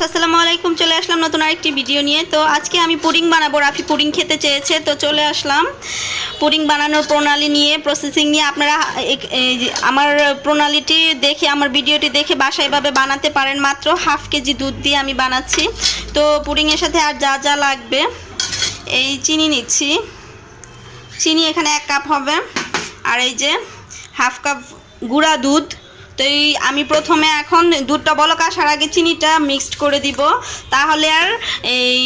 আসসালামু আলাইকুম। চলে আসলাম নতুন আরেকটি ভিডিও নিয়ে। তো আজকে আমি পুডিং বানাবো। রাফি পুডিং খেতে চেয়েছে, তো চলে আসলাম পুডিং বানানোর প্রণালী নিয়ে, প্রসেসিং নিয়ে। আপনারা আমার প্রণালীটি দেখে, আমার ভিডিওটি দেখে বাসায় এভাবে বানাতে পারেন। মাত্র হাফ কেজি দুধ দিয়ে আমি বানাচ্ছি। তো পুডিংয়ের সাথে আর যা যা লাগবে, এই চিনি নিচ্ছি, চিনি এখানে 1 কাপ হবে, আর এই যে হাফ কাপ গুঁড়া দুধ। তো আমি প্রথমে এখন দুধটা বলক আসার আগে চিনিটা মিক্সড করে দিব, তাহলে আর এই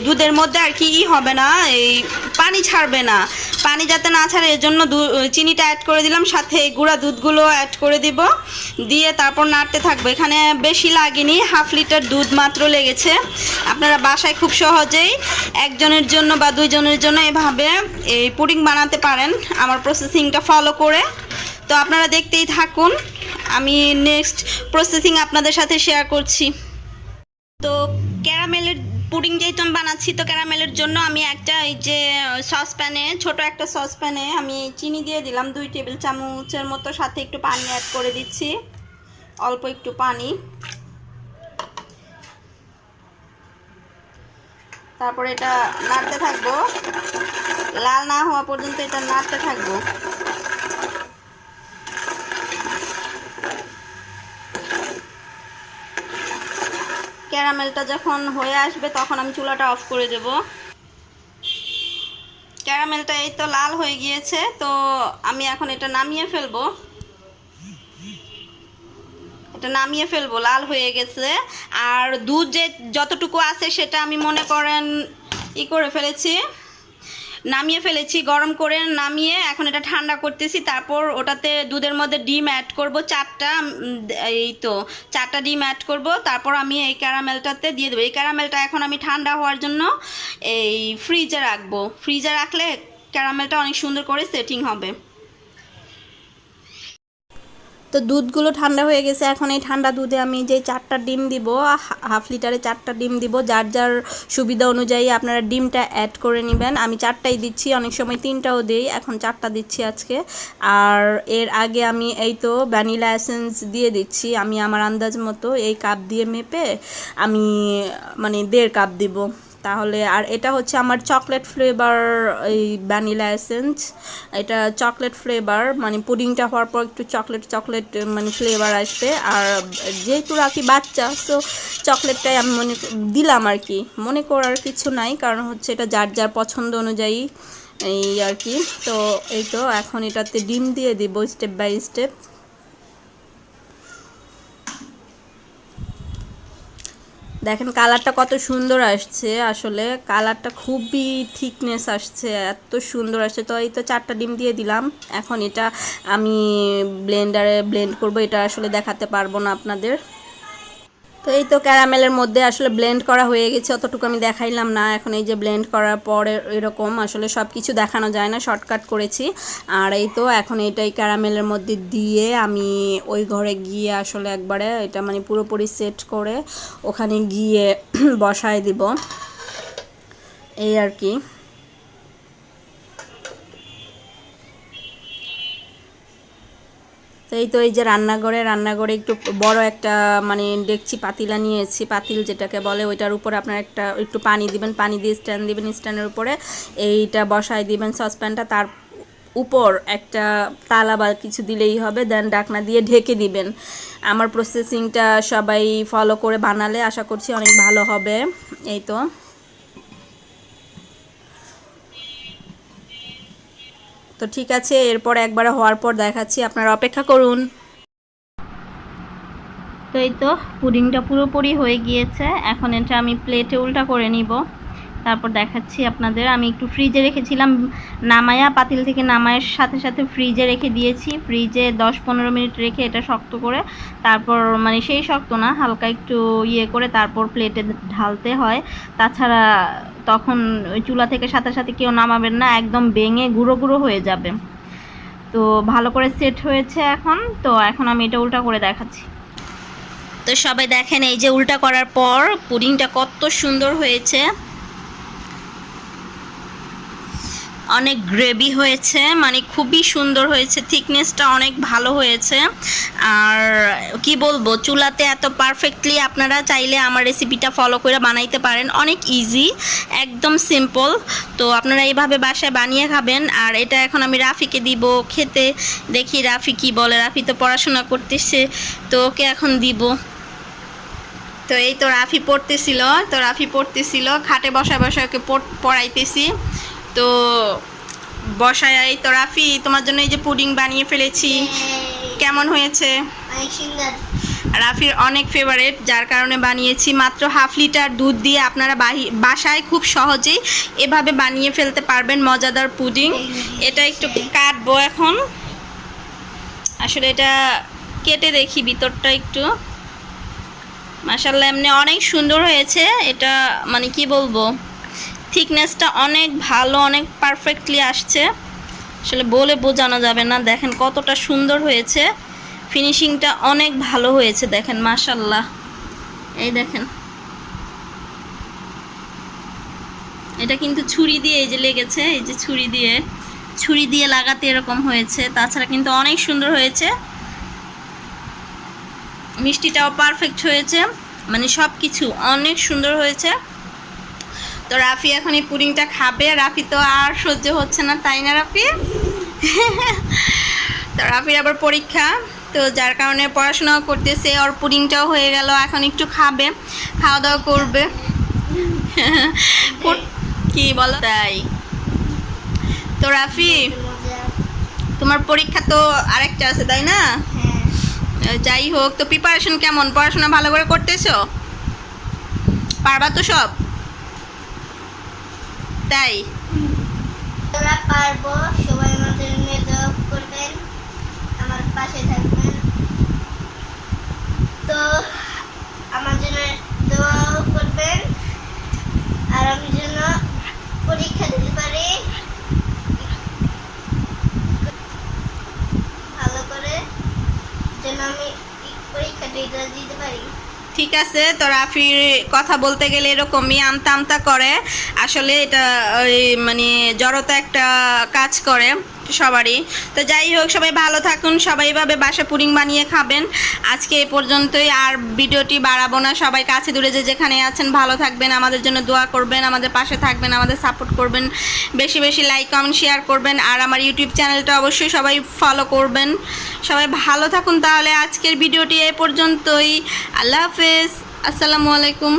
দুধের মধ্যে আর কি হবে না, এই পানি ছাড়বে না। পানি যাতে না ছাড়ে এর জন্য চিনিটা অ্যাড করে দিলাম, সাথে গুঁড়া দুধগুলো অ্যাড করে দিব, দিয়ে তারপর নাড়তে থাকবো। এখানে বেশি লাগেনি, হাফ লিটার দুধ মাত্র লেগেছে। আপনারা বাসায় খুব সহজেই একজনের জন্য বা 2 জনের জন্য এভাবে এই পুডিং বানাতে পারেন আমার প্রসেসিংটা ফলো করে। তো আপনারা দেখতেই থাকুন, আমি নেক্সট প্রসেসিং আপনাদের সাথে শেয়ার করছি। তো ক্যারামেলের পুডিং যেহেতু আমি বানাচ্ছি, তো ক্যারামেলের জন্য আমি একটা এই যে সসপ্যানে, ছোট একটা সসপ্যানে আমি চিনি দিয়ে দিলাম 2 টেবিল চামচের মতো, সাথে একটু পানি অ্যাড করে দিচ্ছি, অল্প একটু পানি। তারপরে এটা নাড়তে থাকবো, লাল না হওয়া পর্যন্ত এটা নাড়তে থাকবো। ক্যারামেলটা যখন হয়ে আসবে তখন আমি চুলাটা অফ করে দেব। ক্যারামেলটা এই তো লাল হয়ে গিয়েছে, তো আমি এখন এটা নামিয়ে ফেলবো। লাল হয়ে গেছে। আর দুধ যে যতটুকু আছে সেটা আমি মনে করেন নামিয়ে ফেলেছি, গরম করে নামিয়ে এখন এটা ঠান্ডা করতেছি। তারপর ওটাতে দুধের মধ্যে ডিম অ্যাড করব 4টা, এই তো 4টা ডিম অ্যাড করব। তারপর আমি এই ক্যারামেলটাতে দিয়ে দেবো। এই ক্যারামেলটা এখন আমি ঠান্ডা হওয়ার জন্য এই ফ্রিজে রাখবো। ফ্রিজে রাখলে ক্যারামেলটা অনেক সুন্দর করে সেটিং হবে। তো দুধগুলো ঠান্ডা হয়ে গেছে। এখন এই ঠান্ডা দুধে আমি যে 4টা ডিম দিব, হাফ লিটারে 4টা ডিম দিব। যার যার সুবিধা অনুযায়ী আপনারা ডিমটা অ্যাড করে নেবেন। আমি 4টাই দিচ্ছি, অনেক সময় 3টাও দিই, এখন 4টা দিচ্ছি আজকে। আর এর আগে আমি এই তো ভ্যানিলা এসেন্স দিয়ে দিচ্ছি, আমি আমার আন্দাজ মতো এই কাপ দিয়ে মেপে আমি মানে 1.5 কাপ দিব তাহলে। আর এটা হচ্ছে আমার চকলেট ফ্লেভার, এই ভ্যানিলা এসেন্স, এটা চকলেট ফ্লেভার, মানে পুডিংটা হওয়ার পর একটু চকলেট মানে ফ্লেভার আসবে। আর যেহেতু রাখি বাচ্চা, তো চকলেটটাই আমি দিলাম আর কি, মনে করার কিছু নাই, কারণ হচ্ছে এটা যার যার পছন্দ অনুযায়ী এই আর কি। তো এই তো এখন এটাতে ডিম দিয়ে দিব স্টেপ বাই স্টেপ। দেখেন কালারটা কত সুন্দর আসছে, আসলে কালারটা খুবই থিকনেস আসছে, এত সুন্দর আসছে। তো এই তো 4টা ডিম দিয়ে দিলাম। এখন এটা আমি ব্লেন্ডারে ব্লেন্ড করব, এটা আসলে দেখাতে পারবো না আপনাদের। তো এই তো ক্যারামেলের মধ্যে আসলে ব্লেন্ড করা হয়ে গেছে, অতটুকু আমি দেখাইলাম না। এখন এই যে ব্লেন্ড করার পরে এরকম আসলে সব কিছু দেখানো যায় না, শর্টকাট করেছি। আর এই তো এখন এটাই ক্যারামেলের মধ্যে দিয়ে আমি ওই ঘরে গিয়ে আসলে একবারে এটা মানে পুরোপুরি সেট করে ওখানে গিয়ে বসায় দিব, এই আর কি। তো এই তো এই যে রান্নাঘরে একটু বড় একটা মানে ডেকচি পাতিলা নিয়েছি, পাতিল যেটাকে বলে, ওইটার উপরে আপনার একটু পানি দিবেন, পানি দিয়ে স্ট্যান্ড দিবেন, স্ট্যান্ডের উপরে এইটা বসায় দিবেন সসপ্যানটা, তার উপর একটা তালা বা কিছু দিলেই হবে, দেন ঢাকনা দিয়ে ঢেকে দিবেন। আমার প্রসেসিংটা সবাই ফলো করে বানালে আশা করছি অনেক ভালো হবে। এই তো তো ঠিক আছে, এরপর একবার হওয়ার পর দেখাচ্ছি, আপনারা অপেক্ষা করুন। তো এই তো পুডিংটা পুরোপুরি হয়ে গিয়েছে, এখন এটা আমি প্লেটে উল্টা করে নিব, তারপর দেখাচ্ছি আপনাদের। আমি একটু ফ্রিজে রেখেছিলাম, নামায়া পাতিল থেকে নামায়ের সাথে সাথে ফ্রিজে রেখে দিয়েছি। ফ্রিজে 10-15 মিনিট রেখে এটা শক্ত করে, তারপর মানে সেই শক্ত না, হালকা একটু ইয়ে করে তারপর প্লেটে ঢালতে হয়। তাছাড়া তখন ওই চুলা থেকে সাথে সাথে কেউ নামাবেন না, একদম ভেঙে গুঁড়ো গুঁড়ো হয়ে যাবে। তো ভালো করে সেট হয়েছে এখন। তো এখন আমি এটা উল্টা করে দেখাচ্ছি। তো সবাই দেখেন, এই যে উল্টা করার পর পুডিংটা কত সুন্দর হয়েছে। অনেক গ্রেভি হয়েছে, মানে খুবই সুন্দর হয়েছে, থিকনেসটা অনেক ভালো হয়েছে। আর কি বলবো, চুলাতে এত পারফেক্টলি আপনারা চাইলে আমার রেসিপিটা ফলো করে বানাইতে পারেন, অনেক ইজি, একদম সিম্পল। তো আপনারা এইভাবে বাসায় বানিয়ে খাবেন। আর এটা এখন আমি রাফিকে দিব খেতে, দেখি রাফি কি বলে। রাফি তো পড়াশোনা করতেছে, তো ওকে এখন দিব। তো এই তো রাফি পড়তেছিল, খাটে বসায় বসায় ওকে পড়াইতেছি। তো বসায় এই তো রাফি, তোমার জন্য এই যে পুডিং বানিয়ে ফেলেছি, কেমন হয়েছে? রাফির অনেক ফেভারিট, যার কারণে বানিয়েছি। মাত্র 1/2 লিটার দুধ দিয়ে আপনারা বাসায় খুব সহজেই এভাবে বানিয়ে ফেলতে পারবেন মজাদার পুডিং। এটা একটু কাটবো এখন, আসলে এটা কেটে দেখি ভিতরটা একটু। মাশাআল্লাহ, এমনি অনেক সুন্দর হয়েছে এটা, মানে কি বলবো, থিকনেসটা অনেক ভালো, অনেক পারফেক্টলি আসছে, আসলে বলে বোঝানো যাবে না। দেখেন কতটা সুন্দর হয়েছে, ফিনিশিংটা অনেক ভালো হয়েছে, দেখেন মাশাআল্লাহ। এই দেখেন, এটা কিন্তু ছুরি দিয়ে এই যে লেগেছে, এই যে ছুরি দিয়ে লাগাতে এরকম হয়েছে, তাছাড়া কিন্তু অনেক সুন্দর হয়েছে। মিষ্টিটাও পারফেক্ট হয়েছে, মানে সব কিছু অনেক সুন্দর হয়েছে। তো রাফি এখন এই পুডিংটা খাবে। রাফি তো আর সহ্য হচ্ছে না, তাই না রাফি? তো রাফির আবার পরীক্ষা, তো যার কারণে পড়াশোনাও করতেছে, ওর পুডিংটাও হয়ে গেল, এখন একটু খাবে, খাওয়া দাওয়া করবে। কি বলো তাই? তো রাফি, তোমার পরীক্ষা তো আরেকটা আছে, তাই না? যাই হোক, তো প্রিপারেশন কেমন? পড়াশোনা ভালো করে করতেছো? পারবা তো সব? তাই তোরা পারবো, সবাই আমাদের জন্য দোয়া করবেন, আমার পাশে থাকবেন। তো আমার জন্য দোয়া করবেন, আর আমি যেন পরীক্ষা দিতে পারি ভালো করে, যেন আমি পরীক্ষাটা দিতে পারি। ঠিক আছে। তো রাফির কথা বলতে গেলে এরকমই আমতা আমতা করে, আসলে এটা মানে জড়তা একটা কাজ করে সবারই। তো যাই হোক, সবাই ভালো থাকুন, সবাই এভাবে বাসা পুডিং বানিয়ে খাবেন। আজকে এ পর্যন্তই, আর ভিডিওটি বাড়াবো না। সবাই কাছে দূরে যে যেখানে আছেন ভালো থাকবেন, আমাদের জন্য দোয়া করবেন, আমাদের পাশে থাকবেন, আমাদের সাপোর্ট করবেন, বেশি বেশি লাইক কমেন্ট শেয়ার করবেন, আর আমার ইউটিউব চ্যানেলটা অবশ্যই সবাই ফলো করবেন। সবাই ভালো থাকুন। তাহলে আজকের ভিডিওটি এ পর্যন্তই। আল্লাহ হাফেজ, আসসালামু আলাইকুম।